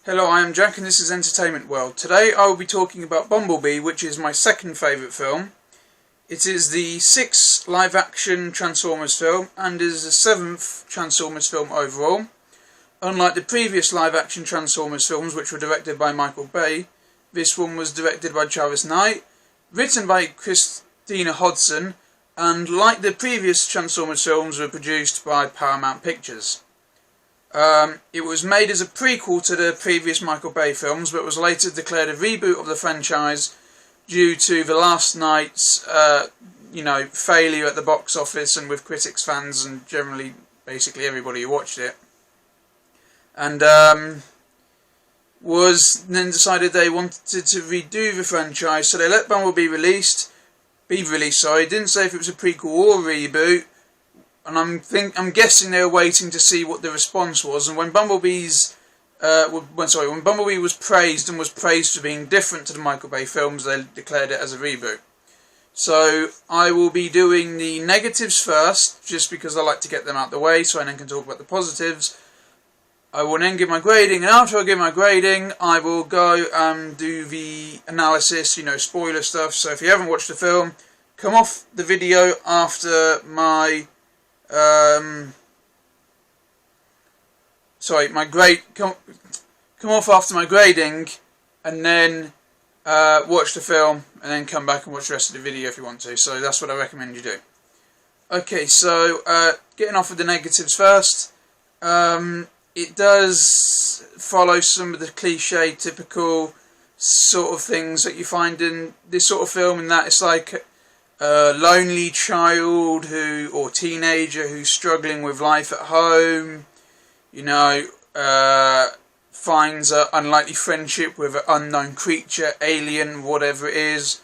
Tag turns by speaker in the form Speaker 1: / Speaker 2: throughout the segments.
Speaker 1: Hello, I am Jack and this is Entertainment World. Today I will be talking about Bumblebee, which is my second favourite film. It is the 6th live-action Transformers film and is the 7th Transformers film overall. Unlike the previous live-action Transformers films, which were directed by Michael Bay, this one was directed by Travis Knight, written by Christina Hodson, and like the previous Transformers films, were produced by Paramount Pictures. It was made as a prequel to the previous Michael Bay films, but was later declared a reboot of the franchise due to the last night's, failure at the box office and with critics, fans, and generally, basically everybody who watched it. And was then decided they wanted to redo the franchise, so they let Bumblebee be released. Didn't say if it was a prequel or a reboot. And I'm guessing they were waiting to see what the response was. And when Bumblebee was praised and was praised for being different to the Michael Bay films, they declared it as a reboot. So I will be doing the negatives first, just because I like to get them out of the way, so I then can talk about the positives. I will then give my grading, and after I give my grading, I will go and do the analysis, spoiler stuff. So if you haven't watched the film, come off the video after my come off after my grading, and then watch the film, and then come back and watch the rest of the video if you want to. So that's what I recommend you do. Okay, so getting off with the negatives first. It does follow some of the cliche, typical sort of things that you find in this sort of film, and that it's like a lonely child or teenager who's struggling with life at home, finds an unlikely friendship with an unknown creature, alien, whatever it is,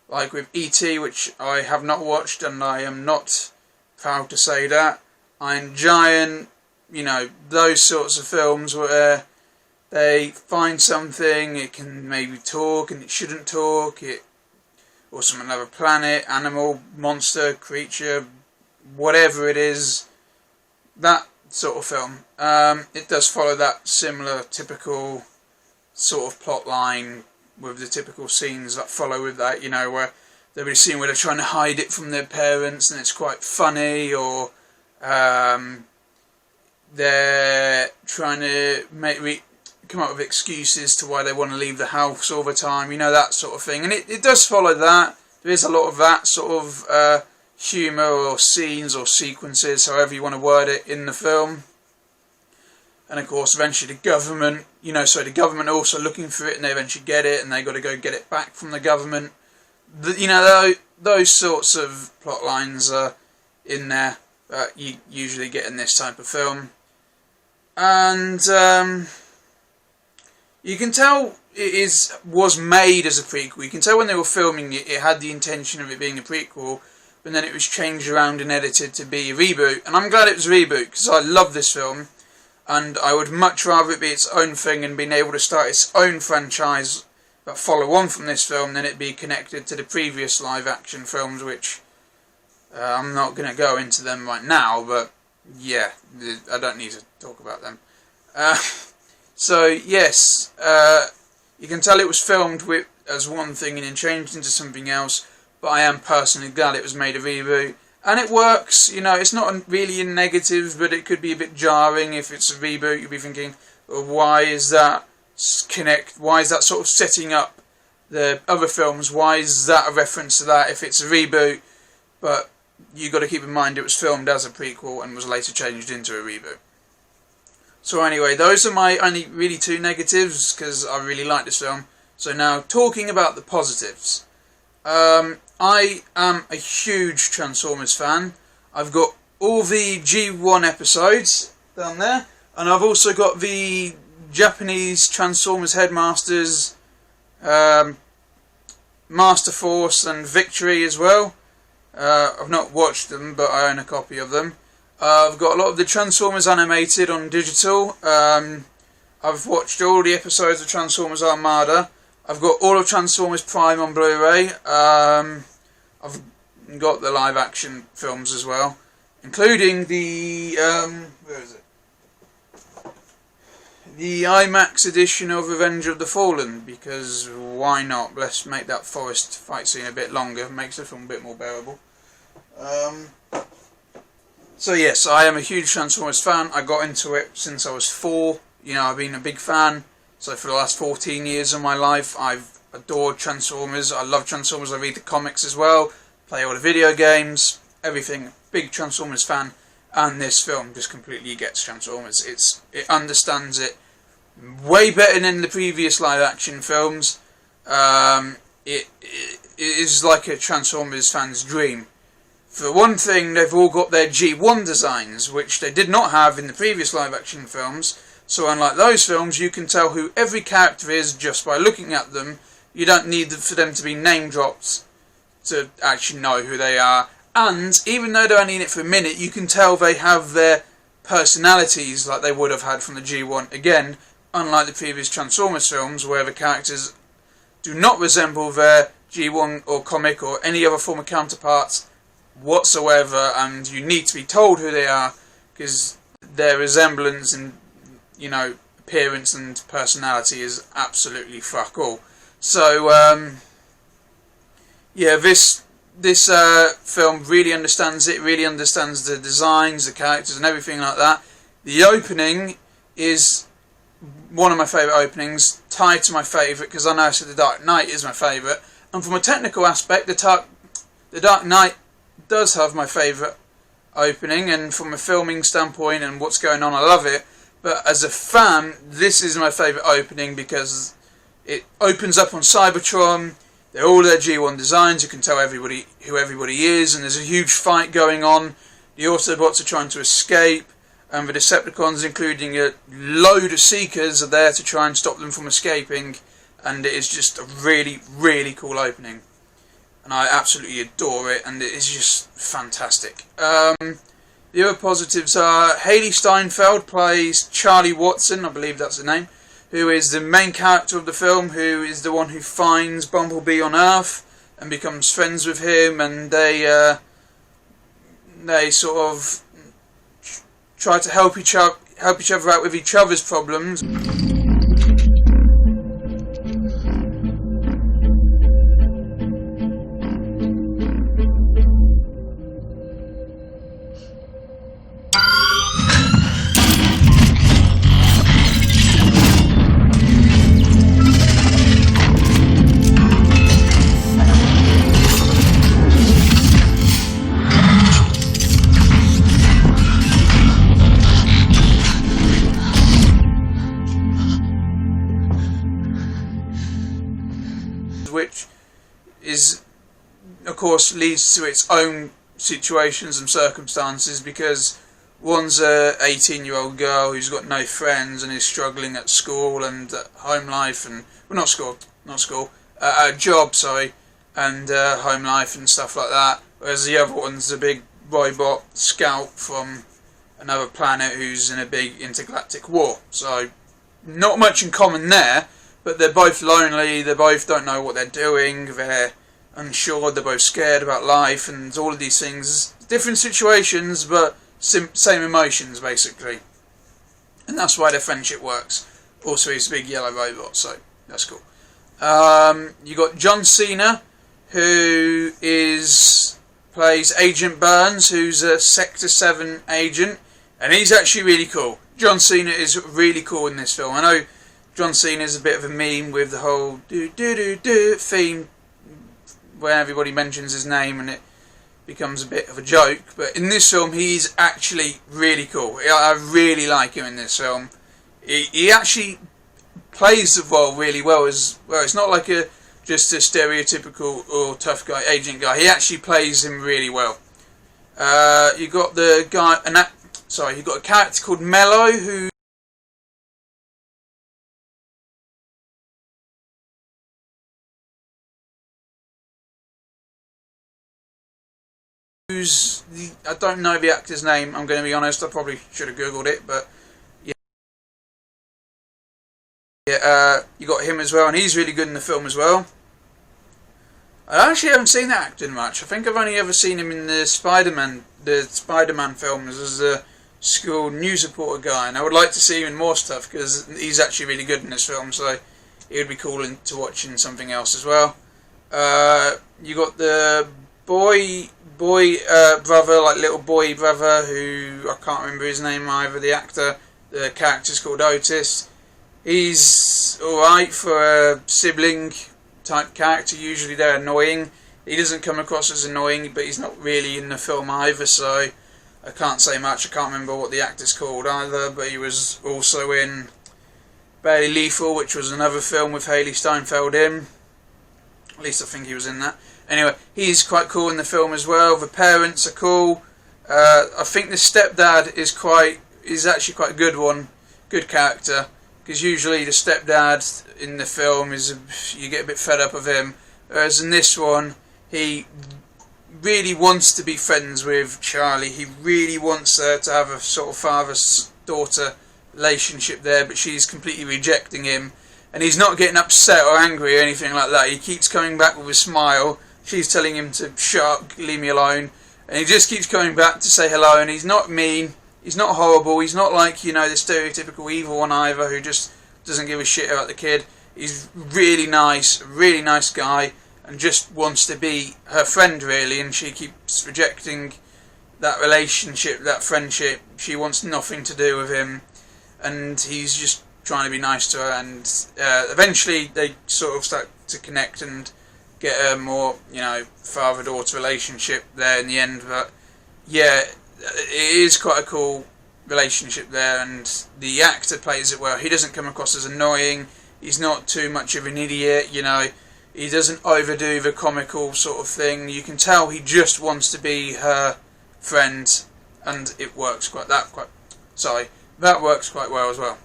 Speaker 1: like with E.T., which I have not watched, and I am not proud to say that. Iron Giant, those sorts of films where they find something, it can maybe talk and it shouldn't talk, or from another planet, animal, monster, creature, whatever it is, that sort of film. It does follow that similar, typical sort of plot line with the typical scenes that follow with that, where there'll be a scene where they're trying to hide it from their parents and it's quite funny, or they're trying to come up with excuses to why they want to leave the house all the time, that sort of thing. And it does follow that. There is a lot of that sort of humour or scenes or sequences, however you want to word it, in the film. And of course, eventually the government, the government are also looking for it, and they eventually get it, and they got to go get it back from the government. Those sorts of plot lines are in there that you usually get in this type of film. And you can tell it was made as a prequel. You can tell when they were filming it, it had the intention of it being a prequel, but then it was changed around and edited to be a reboot. And I'm glad it was a reboot, because I love this film, and I would much rather it be its own thing and being able to start its own franchise that follow on from this film than it be connected to the previous live-action films, which I'm not going to go into them right now, but yeah, I don't need to talk about them. So yes, you can tell it was filmed as one thing and then changed into something else, but I am personally glad it was made a reboot. And it works, it's not really a negative, but it could be a bit jarring if it's a reboot. You'll be thinking, well, why is that sort of setting up the other films? Why is that a reference to that if it's a reboot? But you got to keep in mind it was filmed as a prequel and was later changed into a reboot. So anyway, those are my only really two negatives, because I really like this film. So now, talking about the positives. I am a huge Transformers fan. I've got all the G1 episodes down there, and I've also got the Japanese Transformers Headmasters, Master Force and Victory as well. I've not watched them, but I own a copy of them. I've got a lot of the Transformers animated on digital. I've watched all the episodes of Transformers Armada. I've got all of Transformers Prime on Blu-ray. I've got the live-action films as well, including the where is it? the IMAX edition of Revenge of the Fallen, because why not? Let's make that forest fight scene a bit longer, makes the film a bit more bearable. So yes, I am a huge Transformers fan. I got into it since I was 4. You know, I've been a big fan. So for the last 14 years of my life, I've adored Transformers. I love Transformers. I read the comics as well, play all the video games, everything. Big Transformers fan. And this film just completely gets Transformers. It understands it way better than the previous live-action films. It is like a Transformers fan's dream. For one thing, they've all got their G1 designs, which they did not have in the previous live-action films. So unlike those films, you can tell who every character is just by looking at them. You don't need for them to be name-dropped to actually know who they are. And even though they're only in it for a minute, you can tell they have their personalities like they would have had from the G1. Again, unlike the previous Transformers films, where the characters do not resemble their G1 or comic or any other form of counterparts whatsoever, and you need to be told who they are, because their resemblance and, you know, appearance and personality is absolutely fuck all. So, yeah, this film really understands it, really understands the designs, the characters and everything like that. The opening is one of my favourite openings, tied to my favourite, because I know I said The Dark Knight is my favourite. And from a technical aspect, The Dark Knight does have my favourite opening, and from a filming standpoint and what's going on, I love it. But as a fan, this is my favourite opening because it opens up on Cybertron. They're all their G1 designs, you can tell who everybody is, and there's a huge fight going on. The Autobots are trying to escape, and the Decepticons, including a load of Seekers, are there to try and stop them from escaping, and it is just a really, really cool opening. And I absolutely adore it, and it is just fantastic. The other positives are Haley Steinfeld plays Charlie Watson, I believe that's the name, who is the main character of the film, who is the one who finds Bumblebee on Earth and becomes friends with him, and they sort of try to help each other out with each other's problems. Which is, of course, leads to its own situations and circumstances, because one's a 18-year-old girl who's got no friends and is struggling at school and at home life, and well, at job, and home life and stuff like that, whereas the other one's a big robot scout from another planet who's in a big intergalactic war. So not much in common there. But they're both lonely, they both don't know what they're doing, they're unsure, they're both scared about life, and all of these things. Different situations, but same emotions, basically. And that's why their friendship works. Also, he's a big yellow robot, so that's cool. You got John Cena, who plays Agent Burns, who's a Sector 7 agent, and he's actually really cool. John Cena is really cool in this film. I know John Cena is a bit of a meme with the whole do-do-do-do theme where everybody mentions his name and it becomes a bit of a joke, but in this film he's actually really cool. I really like him in this film. He actually plays the role really well as well. It's not like just a stereotypical or tough guy, agent guy. He actually plays him really well. You got you got a character called Mello I don't know the actor's name, I'm going to be honest, I probably should have googled it, but yeah, you got him as well, and he's really good in the film as well. I actually haven't seen that actor much. I think I've only ever seen him in the Spider-Man films as a school news reporter guy, and I would like to see him in more stuff because he's actually really good in this film, so it would be cool to watch in something else as well. You got the boy brother, like little boy brother, who I can't remember his name either, the actor. The character's called Otis. He's alright for a sibling type character. Usually they're annoying. He doesn't come across as annoying, but he's not really in the film either, so I can't say much. I can't remember what the actor's called either, but he was also in Barely Lethal, which was another film with Haley Steinfeld in. At least I think he was in that. Anyway, he's quite cool in the film as well. The parents are cool. I think the stepdad is actually quite a good one. Good character. Because usually the stepdad in the film you get a bit fed up of him. Whereas in this one, he really wants to be friends with Charlie. He really wants her to have a sort of father-daughter relationship there, but she's completely rejecting him. And he's not getting upset or angry or anything like that. He keeps coming back with a smile. She's telling him to shut up, leave me alone. And he just keeps coming back to say hello. And he's not mean. He's not horrible. He's not like, the stereotypical evil one either who just doesn't give a shit about the kid. He's really nice, a really nice guy, and just wants to be her friend, really. And she keeps rejecting that relationship, that friendship. She wants nothing to do with him. And he's just trying to be nice to her, and eventually they sort of start to connect and get a more, father-daughter relationship there in the end. But yeah, it is quite a cool relationship there, and the actor plays it well. He doesn't come across as annoying. He's not too much of an idiot, He doesn't overdo the comical sort of thing. You can tell he just wants to be her friend, and it works that works quite well as well.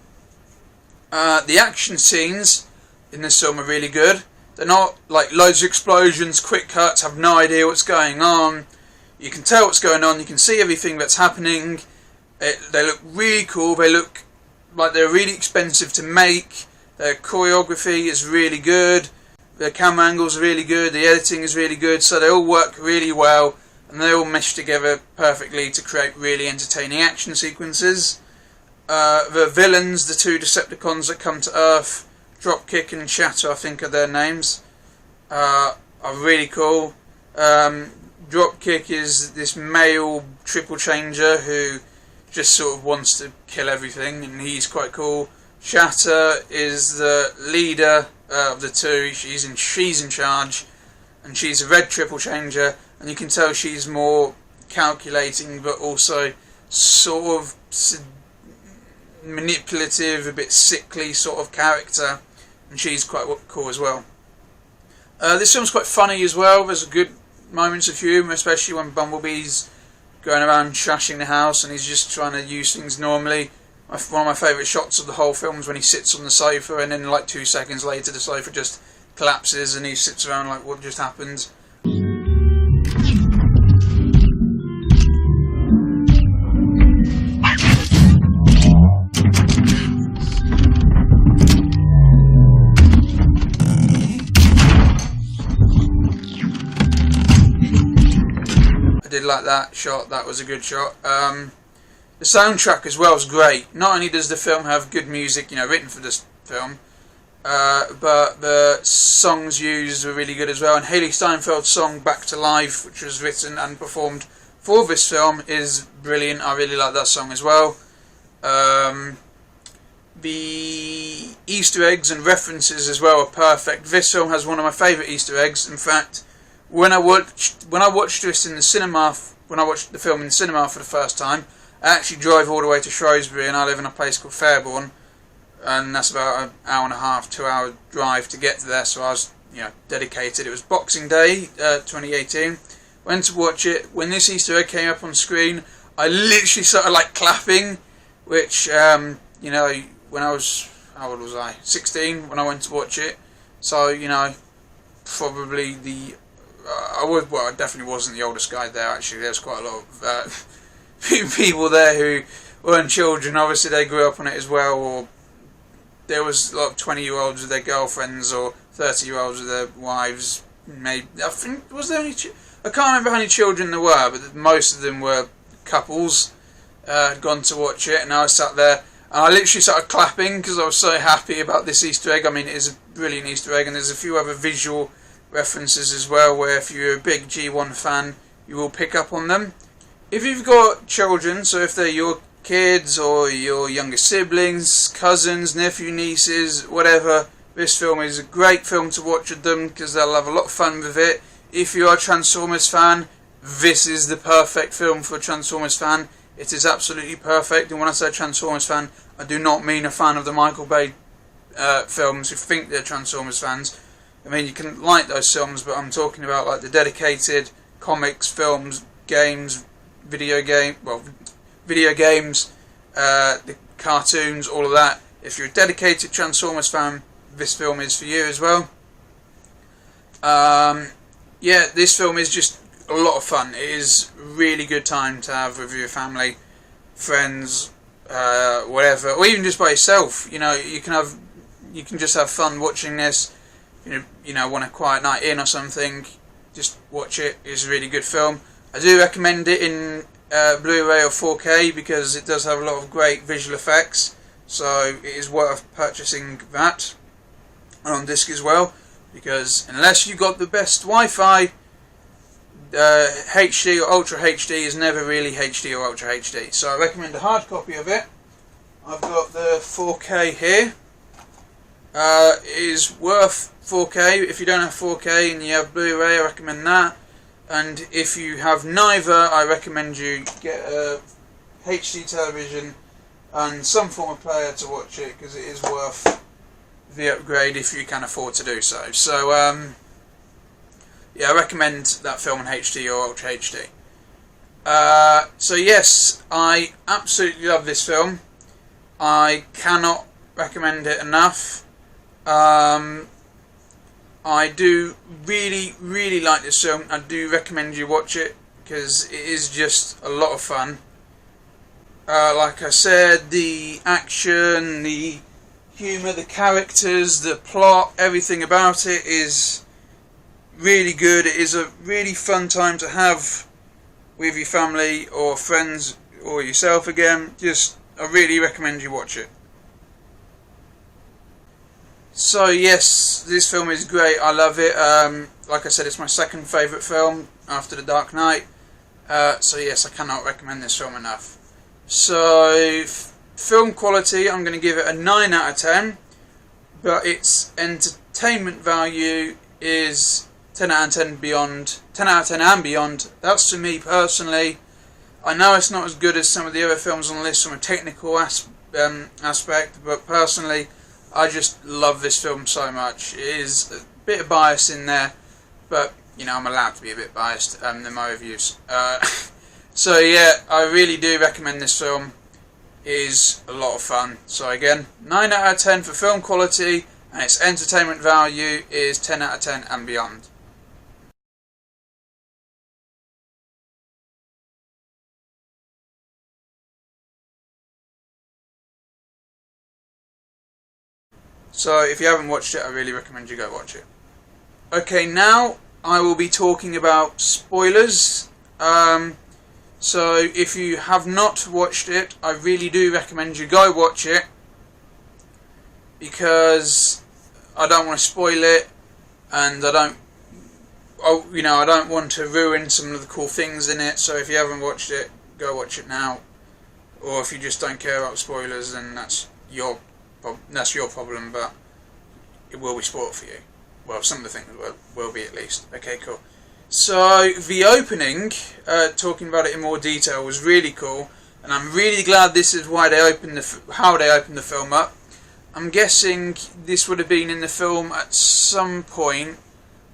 Speaker 1: The action scenes in this film are really good. They're not like loads of explosions, quick cuts, have no idea what's going on. You can tell what's going on, you can see everything that's happening. They look really cool, they look like they're really expensive to make. Their choreography is really good, the camera angles are really good, the editing is really good, so they all work really well, and they all mesh together perfectly to create really entertaining action sequences. The villains, the two Decepticons that come to Earth, Dropkick and Shatter, I think are their names, are really cool. Dropkick is this male triple changer who just sort of wants to kill everything, and he's quite cool. Shatter is the leader of the two. She's in charge, and she's a red triple changer, and you can tell she's more calculating, but also sort of manipulative, a bit sickly sort of character, and she's quite cool as well. This film's quite funny as well. There's good moments of humour, especially when Bumblebee's going around trashing the house and he's just trying to use things normally. One of my favourite shots of the whole film is when he sits on the sofa, and then like 2 seconds later the sofa just collapses and he sits around like, what just happened? I did like that shot. That was a good shot. The soundtrack as well is great. Not only does the film have good music, written for this film, but the songs used were really good as well. And Haley Steinfeld's song "Back to Life," which was written and performed for this film, is brilliant. I really like that song as well. The Easter eggs and references as well are perfect. This film has one of my favourite Easter eggs. In fact, when I watched this in the cinema, when I watched the film in the cinema for the first time, I actually drove all the way to Shrewsbury, and I live in a place called Fairbourne, and that's about an hour and a half, 2 hour drive to get there. So I was, dedicated. It was Boxing Day, 2018. Went to watch it. When this Easter egg came up on screen, I literally started like clapping, which when I was, how old was I? 16 when I went to watch it. So probably I definitely wasn't the oldest guy there. Actually, there's quite a lot of people there who weren't children. Obviously they grew up on it as well, or there was a lot of 20-year-olds with their girlfriends, or 30-year-olds with their wives. Maybe I can't remember how many children there were, but most of them were couples. had gone to watch it, and I sat there and I literally started clapping because I was so happy about this Easter egg. I mean, it is a brilliant Easter egg, and there's a few other visual references as well where if you're a big G1 fan you will pick up on them. If you've got children, so if they're your kids or your younger siblings, cousins, nephew, nieces, whatever, this film is a great film to watch with them because they'll have a lot of fun with it. If you are a Transformers fan, this is the perfect film for a Transformers fan. It is absolutely perfect, and when I say Transformers fan, I do not mean a fan of the Michael Bay films who think they're Transformers fans. I mean, you can like those films, but I'm talking about like the dedicated comics, films, games, video games, the cartoons, all of that. If you're a dedicated Transformers fan, this film is for you as well. Yeah, this film is just a lot of fun. It is a really good time to have with your family, friends, whatever, or even just by yourself. You know, you can just have fun watching this. You know, want a quiet night in or something, just watch it. It's a really good film. I do recommend it in Blu-ray or 4K because it does have a lot of great visual effects, so it is worth purchasing that, and on disc as well, because unless you've got the best Wi-Fi, HD or Ultra HD is never really HD or Ultra HD, so I recommend a hard copy of it. I've got the 4K here. It is worth 4K. If you don't have 4K and you have Blu-ray, I recommend that. And if you have neither, I recommend you get a HD television and some form of player to watch it, because it is worth the upgrade if you can afford to do so. So, yeah, I recommend that film in HD or Ultra HD. So yes, I absolutely love this film. I cannot recommend it enough. I do really like this film. I do recommend you watch it because it is just a lot of fun. Like I said, the action, the humour, the characters, the plot, everything about it is really good. It is a really fun time to have with your family or friends or yourself again. I really recommend you watch it. So yes, this film is great. I love it. Like I said, it's my second favourite film after The Dark Knight. So yes, I cannot recommend this film enough. So film quality, I'm going to give it a 9 out of 10. But its entertainment value is 10 out of 10 beyond. 10 out of 10 and beyond. That's to me personally. I know it's not as good as some of the other films on the list from a technical aspect, but personally, I just love this film so much. It is a bit of bias in there, but you know, I'm allowed to be a bit biased in my reviews. So yeah, I really do recommend this film. It is a lot of fun. So again, 9 out of 10 for film quality, and its entertainment value is 10 out of 10 and beyond. So if you haven't watched it, I really recommend you go watch it. Okay, now I will be talking about spoilers. So if you have not watched it, I really do recommend you go watch it, because I don't want to spoil it, and I don't want to ruin some of the cool things in it. So if you haven't watched it, go watch it now. Or if you just don't care about spoilers, then that's your problem, but it will be spoiled for you. Well, some of the things will be at least. Okay, cool. So the opening, talking about it in more detail, was really cool, and I'm really glad this is why they opened how they opened the film up. I'm guessing this would have been in the film at some point,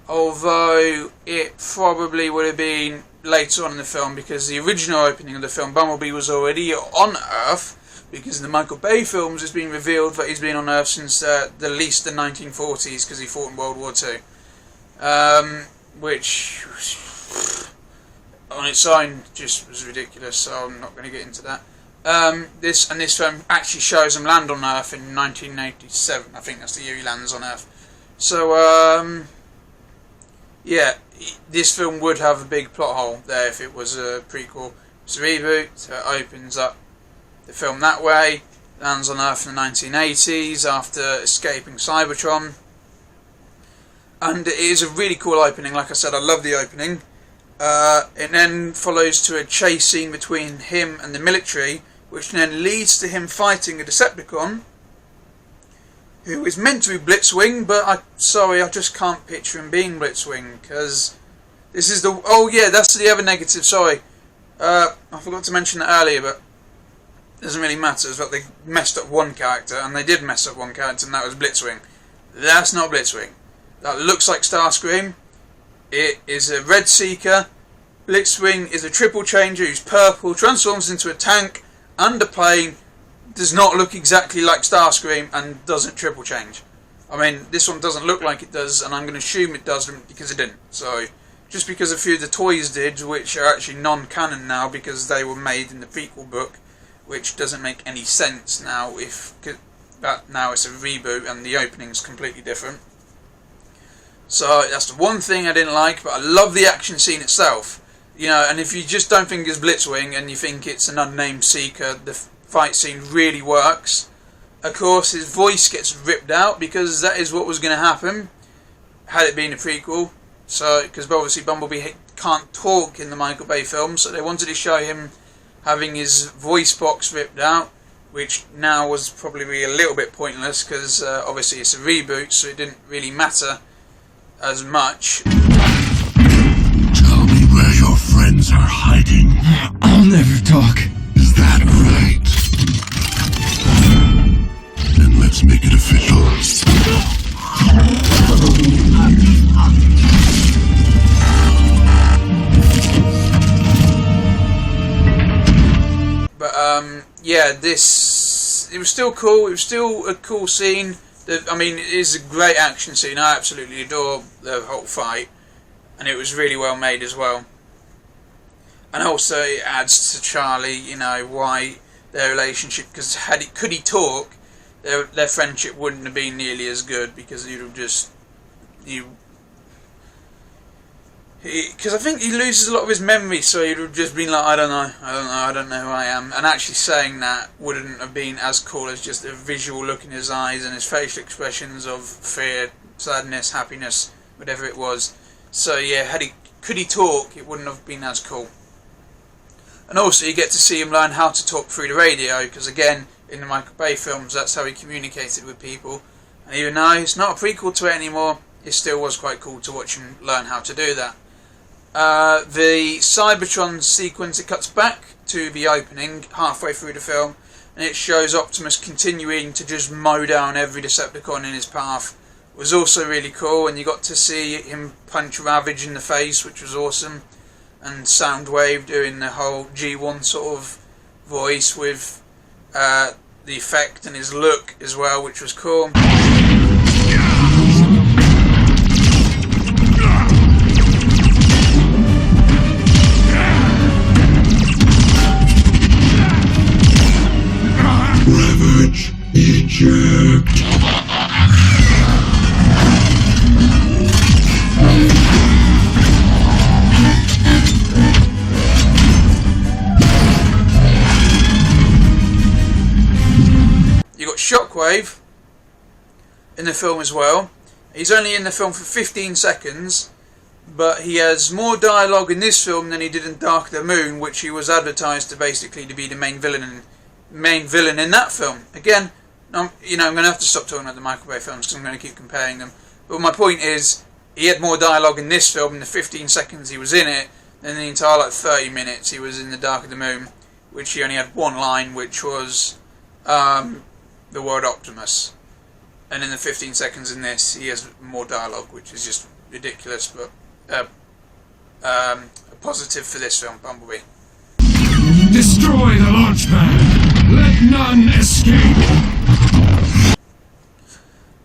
Speaker 1: although it probably would have been later on in the film, because the original opening of the film, Bumblebee, was already on Earth. Because in the Michael Bay films, it's been revealed that he's been on Earth since at least the 1940s, because he fought in World War II. Which, on its own, just was ridiculous, so I'm not going to get into that. This film actually shows him land on Earth in 1987. I think that's the year he lands on Earth. So, yeah, this film would have a big plot hole there if it was a prequel. It's a reboot, so it opens up They film that way, lands on Earth in the 1980s after escaping Cybertron. And it is a really cool opening. Like I said, I love the opening. It then follows to a chase scene between him and the military, which then leads to him fighting a Decepticon, who is meant to be Blitzwing, but I just can't picture him being Blitzwing, because this is the... Oh yeah, that's the other negative, sorry. I forgot to mention that earlier, but it doesn't really matter. It's that they messed up one character, and they did mess up one character, and that was Blitzwing. That's not Blitzwing. That looks like Starscream. It is a red Seeker. Blitzwing is a triple changer who's purple, transforms into a tank and a plane, does not look exactly like Starscream, and doesn't triple change. I mean, this one doesn't look like it does, and I'm going to assume it doesn't because it didn't. So, just because a few of the toys did, which are actually non-canon now because they were made in the prequel book, which doesn't make any sense now if now it's a reboot and the opening's completely different. So that's the one thing I didn't like, but I love the action scene itself. You know, and if you just don't think it's Blitzwing and you think it's an unnamed Seeker, the fight scene really works. Of course, his voice gets ripped out because that is what was going to happen had it been a prequel. So, because obviously Bumblebee can't talk in the Michael Bay film, so they wanted to show him having his voice box ripped out, which now was probably a little bit pointless because obviously it's a reboot, so it didn't really matter as much.
Speaker 2: Tell me where your friends are hiding.
Speaker 3: I'll never talk.
Speaker 2: Is that right? Then let's make it official.
Speaker 1: But yeah, it was still cool. It was still a cool scene. I mean, it is a great action scene. I absolutely adore the whole fight, and it was really well made as well. And also, it adds to Charlie, you know, why their relationship. Because could he talk, their friendship wouldn't have been nearly as good because you'd have just because I think he loses a lot of his memory, so he'd have just been like, I don't know who I am. And actually saying that wouldn't have been as cool as just a visual look in his eyes and his facial expressions of fear, sadness, happiness, whatever it was. So yeah, could he talk, it wouldn't have been as cool. And also you get to see him learn how to talk through the radio, because again, in the Michael Bay films, that's how he communicated with people. And even though it's not a prequel to it anymore, it still was quite cool to watch him learn how to do that. The Cybertron sequence, it cuts back to the opening halfway through the film, and it shows Optimus continuing to just mow down every Decepticon in his path. It was also really cool, and you got to see him punch Ravage in the face, which was awesome, and Soundwave doing the whole G1 sort of voice with the effect and his look as well, which was cool.
Speaker 2: Ravage, eject.
Speaker 1: You got Shockwave in the film as well. He's only in the film for 15 seconds, but he has more dialogue in this film than he did in Dark of the Moon, which he was advertised to basically to be the main villain in that film. Again, I'm going to have to stop talking about the Michael Bay films because I'm going to keep comparing them. But my point is, he had more dialogue in this film in the 15 seconds he was in it than the entire 30 minutes he was in the Dark of the Moon, which he only had one line, which was the word Optimus. And in the 15 seconds in this, he has more dialogue, which is just ridiculous, but a positive for this film, Bumblebee.
Speaker 3: Destroy the launch pad! Let none escape!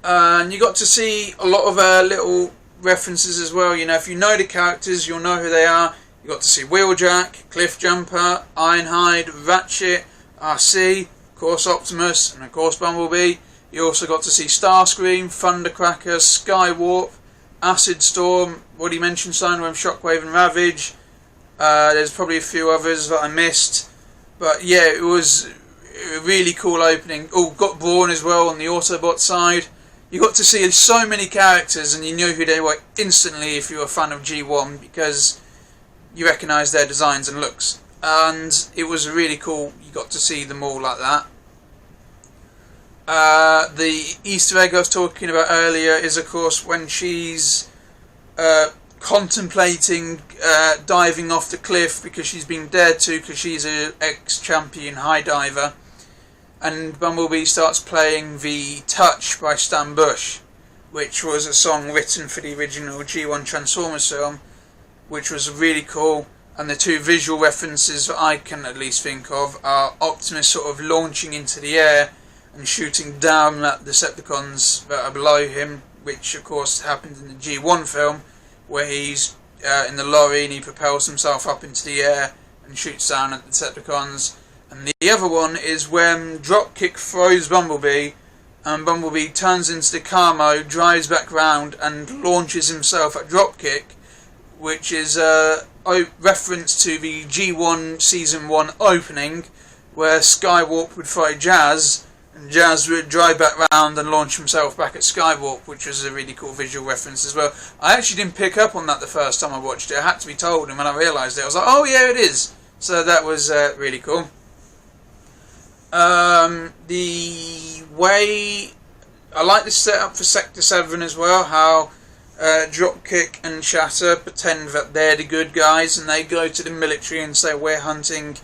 Speaker 1: And you got to see a lot of little references as well. You know, if you know the characters, you'll know who they are. You got to see Wheeljack, Cliffjumper, Ironhide, Ratchet, RC, of course Optimus, and of course Bumblebee. You also got to see Starscream, Thundercracker, Skywarp, Acid Storm, what he mentioned, Soundwave, Shockwave and Ravage. There's probably a few others that I missed. But yeah, it was A really cool opening. Oh, got Brawn as well on the Autobot side. You got to see so many characters, and you knew who they were instantly if you were a fan of G1 because you recognised their designs and looks. And it was really cool. You got to see them all like that. The Easter egg I was talking about earlier is, of course, when she's contemplating diving off the cliff because she's been dared to because she's an ex-champion high diver. And Bumblebee starts playing the Touch by Stan Bush, which was a song written for the original G1 Transformers film, which was really cool. And the two visual references that I can at least think of are Optimus sort of launching into the air and shooting down at Decepticons that are below him, which of course happened in the G1 film, where he's in the lorry and he propels himself up into the air and shoots down at the Decepticons. And the other one is when Dropkick throws Bumblebee, and Bumblebee turns into the car mode, drives back round and launches himself at Dropkick, which is a reference to the G1 Season 1 opening, where Skywarp would throw Jazz, and Jazz would drive back round and launch himself back at Skywarp, which was a really cool visual reference as well. I actually didn't pick up on that the first time I watched it. I had to be told, and when I realised it, I was like, oh yeah, it is. So that was really cool. The way I like the setup for Sector 7 as well, how Dropkick and Shatter pretend that they're the good guys and they go to the military and say we're hunting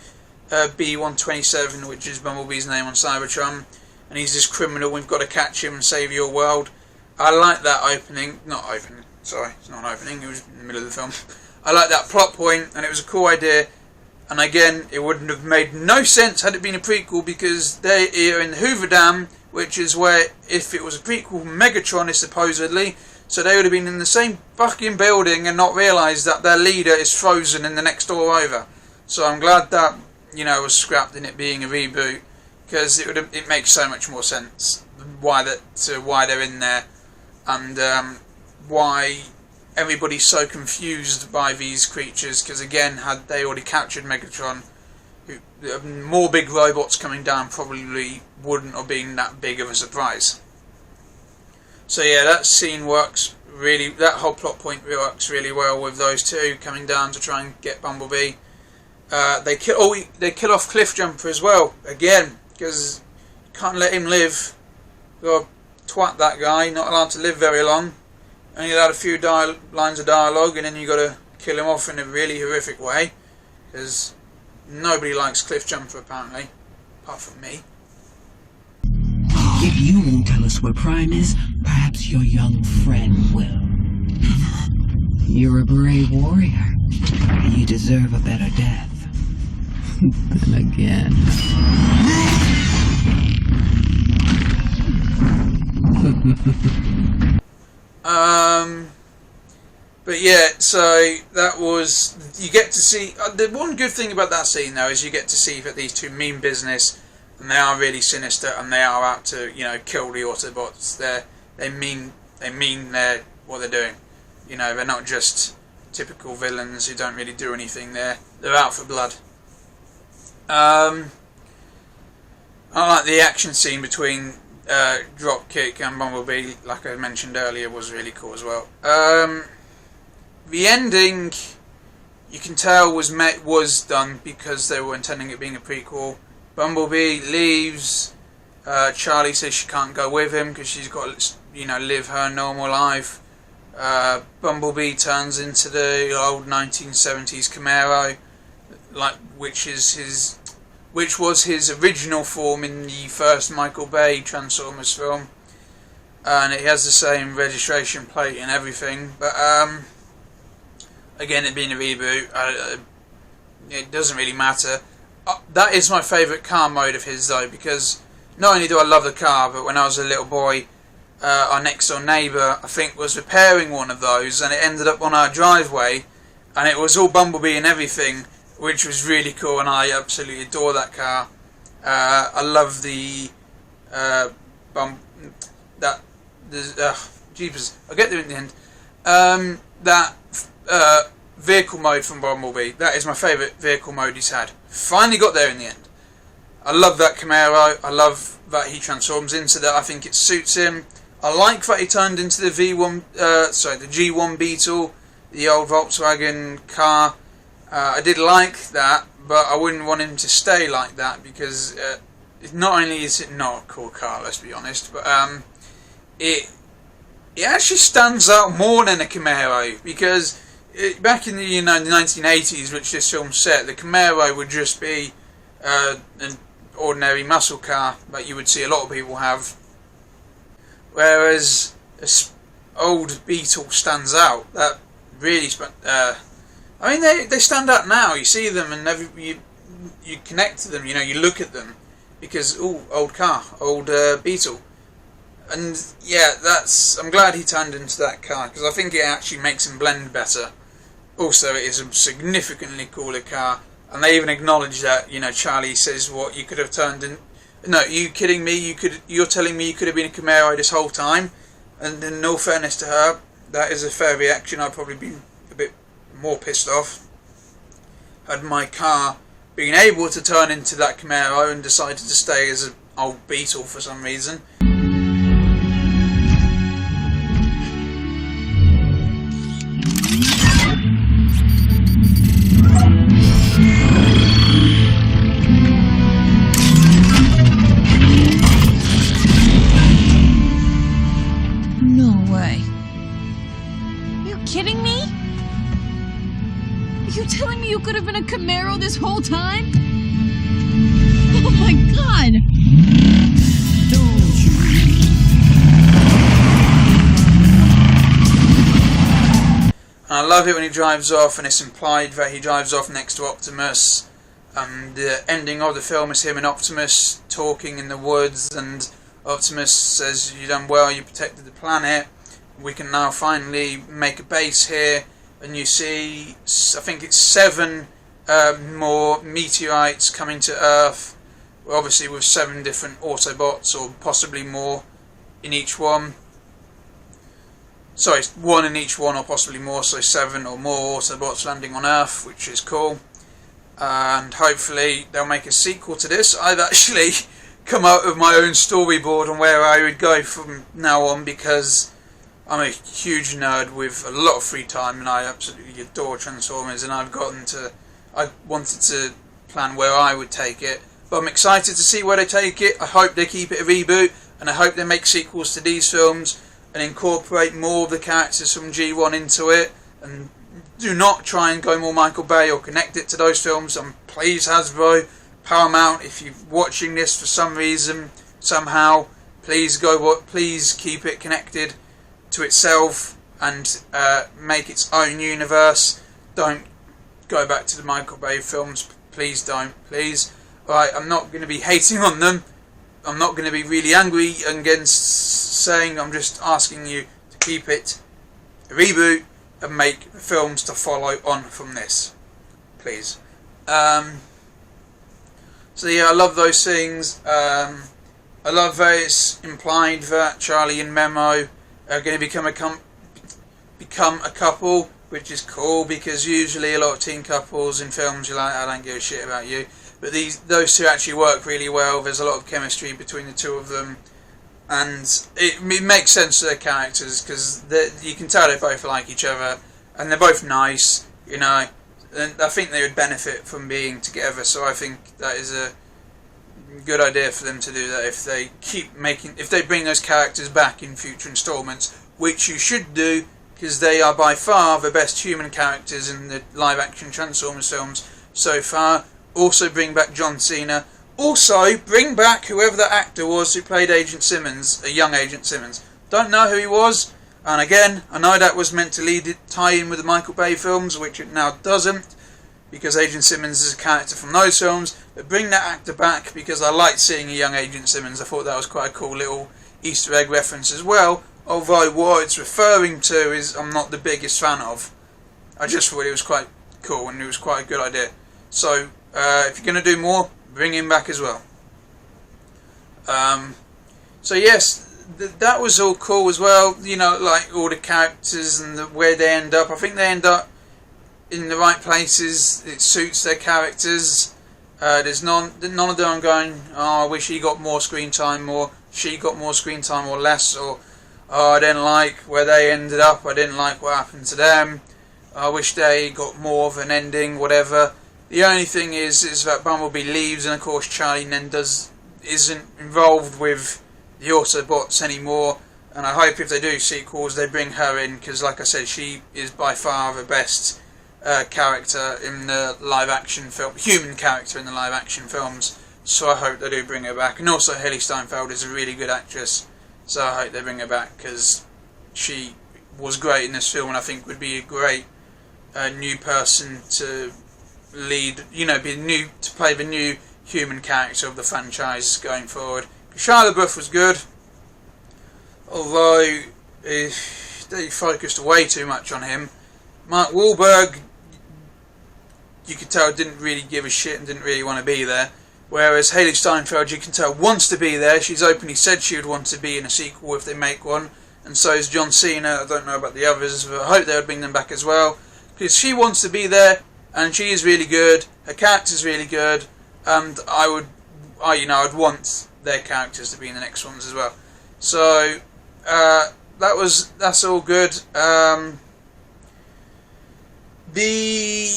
Speaker 1: B-127, which is Bumblebee's name on Cybertron, and he's this criminal, we've got to catch him and save your world. I like that opening. Sorry, it's not an opening, it was in the middle of the film. I like that plot point, and it was a cool idea. And again, it wouldn't have made no sense had it been a prequel, because they are in the Hoover Dam, which is where, if it was a prequel, Megatron is supposedly. So they would have been in the same fucking building and not realised that their leader is frozen in the next door over. So I'm glad that, was scrapped in it being a reboot, because it makes so much more sense why they're in there, and why everybody's so confused by these creatures, because again, had they already captured Megatron, more big robots coming down probably wouldn't have been that big of a surprise. So yeah, that scene works really, that whole plot point works really well with those two coming down to try and get Bumblebee. They kill off Cliffjumper as well, again, because you can't let him live. You've got to twat that guy, not allowed to live very long. Only allowed a few lines of dialogue, and then you got to kill him off in a really horrific way, because nobody likes Cliffjumper apparently, apart from me.
Speaker 4: If you won't tell us where Prime is, perhaps your young friend will. You're a brave warrior. You deserve a better death. Then again.
Speaker 1: But yeah, so that was, you get to see, the one good thing about that scene though is you get to see that these two mean business, and they are really sinister, and they are out to, kill the Autobots. They mean what they're doing. They're not just typical villains who don't really do anything. They're out for blood. I like the action scene between Dropkick and Bumblebee, like I mentioned earlier, was really cool as well. The ending, you can tell, was done because they were intending it being a prequel. Bumblebee leaves. Charlie says she can't go with him because she's got to, live her normal life. Bumblebee turns into the old 1970s Camaro, which was his original form in the first Michael Bay Transformers film, and it has the same registration plate and everything. But again, it being a reboot, it doesn't really matter. That is my favourite car mode of his though, because not only do I love the car, but when I was a little boy, our next door neighbour, I think, was repairing one of those, and it ended up on our driveway, and it was all Bumblebee and everything, which was really cool, and I absolutely adore that car. I love the jeepers, I'll get there in the end. That vehicle mode from Bumblebee, that is my favourite vehicle mode he's had. Finally got there in the end. I love that Camaro. I love that he transforms into that. I think it suits him. I like that he turned into the the G1 Beetle, the old Volkswagen car. I did like that, but I wouldn't want him to stay like that because not only is it not a cool car, let's be honest, but it actually stands out more than a Camaro because back in the 1980s, which this film set, the Camaro would just be an ordinary muscle car that you would see a lot of people have, whereas this old Beetle stands out. That really, I mean, they stand out now. You see them and you connect to them. You know, you look at them because old car, old Beetle, and yeah, I'm glad he turned into that car because I think it actually makes him blend better. Also, it is a significantly cooler car. And they even acknowledge that, you know, Charlie says, "What, you could have turned in? No, you kidding me? You're telling me you could have been a Camaro this whole time?" And in all fairness to her, that is a fair reaction. I'd probably be a bit more pissed off had my car been able to turn into that Camaro and decided to stay as an old Beetle for some reason.
Speaker 5: Kidding me? Are you telling me you could have been a Camaro this whole time? Oh my god!
Speaker 3: Don't you?
Speaker 1: And I love it when he drives off, and it's implied that he drives off next to Optimus. And the ending of the film is him and Optimus talking in the woods, and Optimus says, "You done well, you protected the planet. We can now finally make a base here." And you see, I think it's 7 more meteorites coming to Earth, obviously with 7 different Autobots, or possibly more in each one. Sorry, 1 in each one, or possibly more, so 7 or more Autobots landing on Earth, which is cool. And hopefully they'll make a sequel to this. I've actually come up with my own storyboard on where I would go from now on, because I'm a huge nerd with a lot of free time and I absolutely adore Transformers, and I wanted to plan where I would take it, but I'm excited to see where they take it. I hope they keep it a reboot, and I hope they make sequels to these films and incorporate more of the characters from G1 into it, and do not try and go more Michael Bay or connect it to those films. And please, Hasbro, Paramount, if you're watching this for some reason, somehow, please keep it connected to itself and make its own universe. Don't go back to the Michael Bay films. Please don't. Please. Right, I'm not going to be hating on them. I'm not going to be really angry against saying. I'm just asking you to keep it a reboot and make films to follow on from this. Please. So yeah, I love those things. I love that it's implied that Charlie and Memo are going to become a couple, which is cool, because usually a lot of teen couples in films, you're like, I don't give a shit about you. But those two actually work really well. There's a lot of chemistry between the two of them, and it makes sense to their characters, because you can tell they both like each other, and they're both nice, you know. And I think they would benefit from being together. So I think that is a good idea for them to do that, if they bring those characters back in future installments, which you should do, because they are by far the best human characters in the live action Transformers films so far. Also bring back John Cena. Also bring back whoever that actor was who played Agent Simmons, a young Agent Simmons. Don't know who he was, and again, I know that was meant to tie in with the Michael Bay films, which it now doesn't, because Agent Simmons is a character from those films. But bring that actor back, because I liked seeing a young Agent Simmons. I thought that was quite a cool little Easter egg reference as well, although what it's referring to is I'm not the biggest fan of. I just thought it was quite cool and it was quite a good idea. So if you're going to do more, bring him back as well. So yes, that was all cool as well, you know, like all the characters and where they end up. I think they end up in the right places. It suits their characters. There's none of them going, oh, I wish he got more screen time, or she got more screen time, or less, or oh, I didn't like where they ended up, I didn't like what happened to them, I wish they got more of an ending, whatever. The only thing is that Bumblebee leaves, and of course Charlie then isn't involved with the Autobots anymore, and I hope if they do sequels they bring her in, because like I said, she is by far the best character in the live action film, human character in the live action films, so I hope they do bring her back. And also Haley Steinfeld is a really good actress, so I hope they bring her back, because she was great in this film, and I think would be a great new person to lead, to play the new human character of the franchise going forward. Shia LaBeouf was good, although they focused way too much on him. Mark Wahlberg, you could tell, didn't really give a shit and didn't really want to be there, whereas Haley Steinfeld, you can tell, wants to be there. She's openly said she would want to be in a sequel if they make one, and so is John Cena. I don't know about the others, but I hope they would bring them back as well, because she wants to be there, and she is really good, her character's really good, and I'd want their characters to be in the next ones as well. So that's all good. The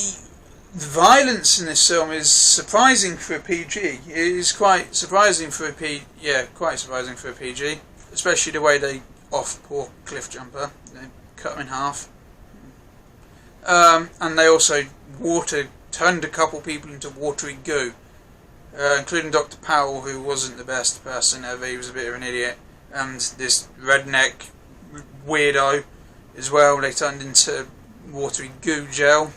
Speaker 1: violence in this film is surprising for a PG. It is quite surprising for a PG, especially the way they off poor Cliffjumper. They cut him in half, and they also turned a couple people into watery goo. Including Dr. Powell, who wasn't the best person ever. He was a bit of an idiot, and this redneck weirdo as well. They turned into watery goo gel,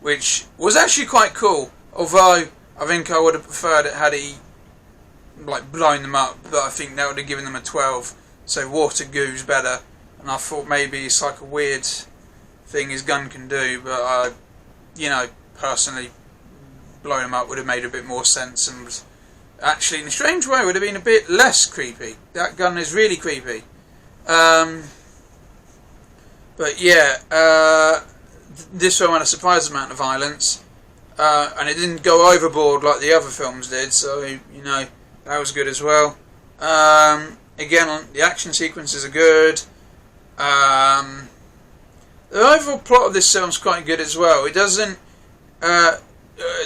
Speaker 1: which was actually quite cool. Although I think I would have preferred it had he blown them up, but I think that would have given them a 12. So water goo's better, and I thought maybe it's like a weird thing his gun can do, but personally, blowing him up would have made a bit more sense, and actually in a strange way would have been a bit less creepy. That gun is really creepy. But yeah, this film had a surprise amount of violence, and it didn't go overboard like the other films did, so that was good as well. Again, the action sequences are good. The overall plot of this film is quite good as well. It doesn't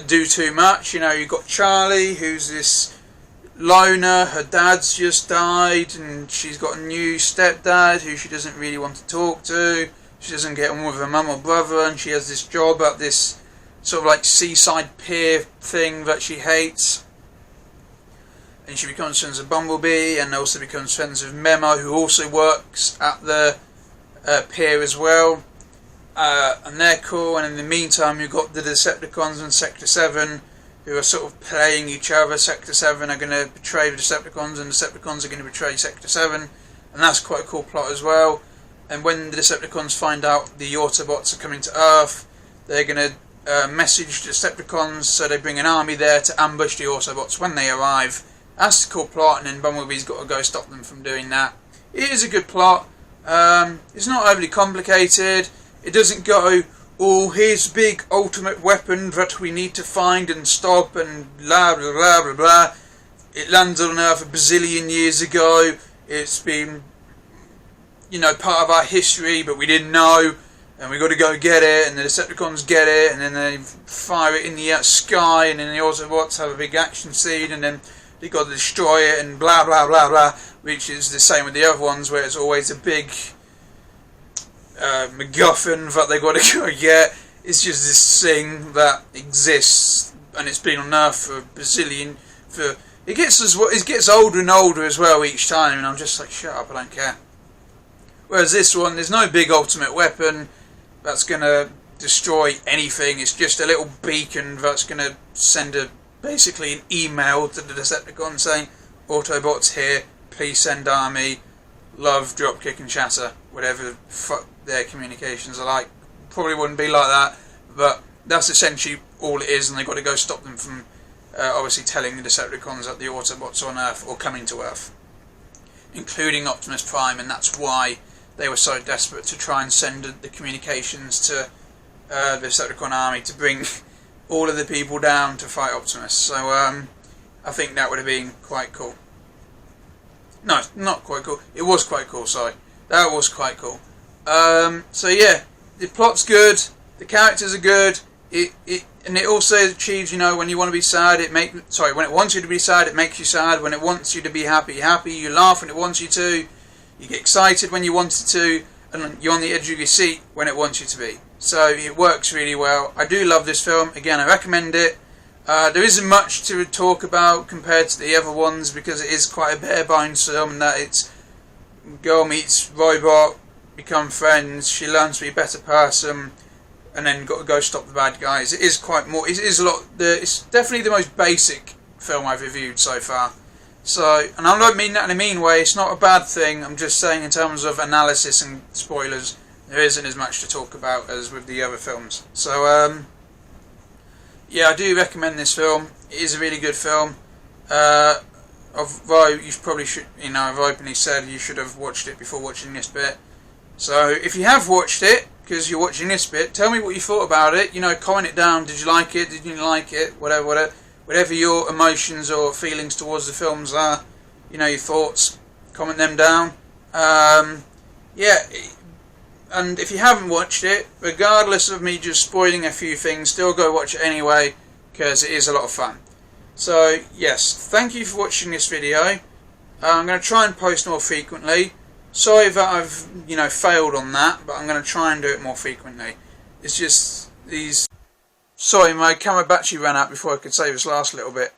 Speaker 1: do too much. You've got Charlie, who's this loner. Her dad's just died, and she's got a new stepdad who she doesn't really want to talk to. She doesn't get on with her mum or brother, and she has this job at this sort of like seaside pier thing that she hates. And she becomes friends with Bumblebee, and also becomes friends with Memo, who also works at the pier as well. And they're cool, and in the meantime you've got the Decepticons and Sector 7 who are sort of playing each other. Sector 7 are going to betray the Decepticons, and the Decepticons are going to betray Sector 7, and that's quite a cool plot as well. And when the Decepticons find out the Autobots are coming to Earth, they're going to message the Decepticons, so they bring an army there to ambush the Autobots when they arrive. That's the cool plot, and then Bumblebee's got to go stop them from doing that. It is a good plot. It's not overly complicated. It doesn't go, oh, here's big ultimate weapon that we need to find and stop and blah blah blah blah blah. It landed on Earth a bazillion years ago. It's been, part of our history, but we didn't know, and we got to go get it, and the Decepticons get it, and then they fire it in the sky, and then the Autobots have a big action scene, and then they got to destroy it, and blah blah blah blah, which is the same with the other ones, where it's always a big MacGuffin that they got to go get. It's just this thing that exists, and it's been on Earth for a bazillion. It gets older and older as well each time, and I'm just like, shut up, I don't care. Whereas this one, there's no big ultimate weapon that's going to destroy anything. It's just a little beacon that's going to send basically an email to the Decepticons saying, Autobots here, please send army, love, dropkick and shatter. Whatever the fuck their communications are like. Probably wouldn't be like that, but that's essentially all it is, and they've got to go stop them from obviously telling the Decepticons that the Autobots are on Earth or coming to Earth, including Optimus Prime, and that's why they were so desperate to try and send the communications to the Decepticon army to bring all of the people down to fight Optimus. So I think that would have been quite cool. No, not quite cool. It was quite cool, sorry. That was quite cool. So yeah, the plot's good, the characters are good, and it also achieves, you know, when you want to be sad, when it wants you to be sad, it makes you sad. When it wants you to be happy, happy. You laugh when it wants you to. You get excited when you want it to, and you're on the edge of your seat when it wants you to be. So it works really well. I do love this film. Again, I recommend it. There isn't much to talk about compared to the other ones because it is quite a bare bones film. That it's girl meets robot, become friends. She learns to be a better person, and then got to go stop the bad guys. It is quite more. It is a lot. It's definitely the most basic film I've reviewed so far. So, and I don't mean that in a mean way. It's not a bad thing. I'm just saying in terms of analysis and spoilers, there isn't as much to talk about as with the other films. So, yeah, I do recommend this film. It is a really good film. Although you probably should, you know, I've openly said you should have watched it before watching this bit. So, if you have watched it, because you're watching this bit, tell me what you thought about it. You know, comment it down. Did you like it? Did you like it? Whatever your emotions or feelings towards the films are, you know, your thoughts, comment them down. Yeah, and if you haven't watched it, regardless of me just spoiling a few things, still go watch it anyway, because it is a lot of fun. So, yes, thank you for watching this video. I'm going to try and post more frequently. Sorry that I've, you know, failed on that, but I'm going to try and do it more frequently. It's just these... Sorry, my camera battery ran out before I could say this last little bit.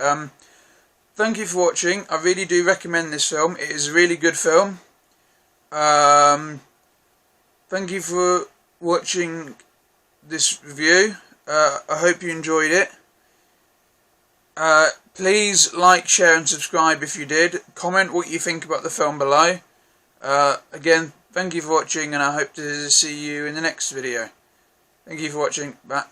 Speaker 1: Thank you for watching. I really do recommend this film. It is a really good film. Thank you for watching this review. I hope you enjoyed it. Please like, share and subscribe if you did. Comment what you think about the film below. Again, thank you for watching, and I hope to see you in the next video. Thank you for watching. Bye.